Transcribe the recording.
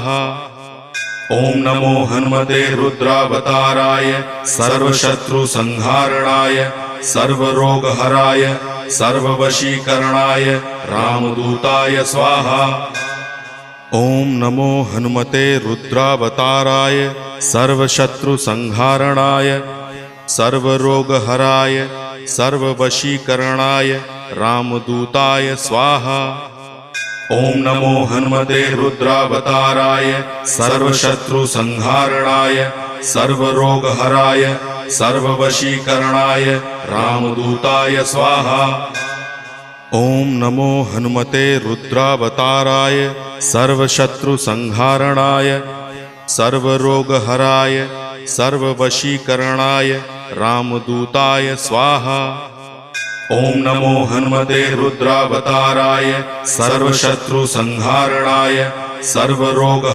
स्वाहा। ओम नमो हनुमते रुद्रावताराय सर्वशत्रुसंहारणाय सर्वरोगहराय सर्ववशीकरणाय रामदूताय स्वाहा। ओम नमो हनुमते रुद्रावताराय सर्वशत्रुसंहारणाय सर्वरोगहराय सर्ववशीकरणाय रामदूताय स्वाहा। ओम नमो हनुमते रुद्रावताराय सर्वशत्रुसंहारणाय सर्वरोगहराय सर्ववशीकरणाय रामदूताय स्वाहा। ओम नमो हनुमते रुद्रावताराय सर्वशत्रुसंहारणाय सर्वरोगहराय सर्ववशीकरणाय रामदूताय स्वाहा। ओम नमो हनुमते रुद्रावताराय सर्वशत्रुसंहारणाय सर्वरोग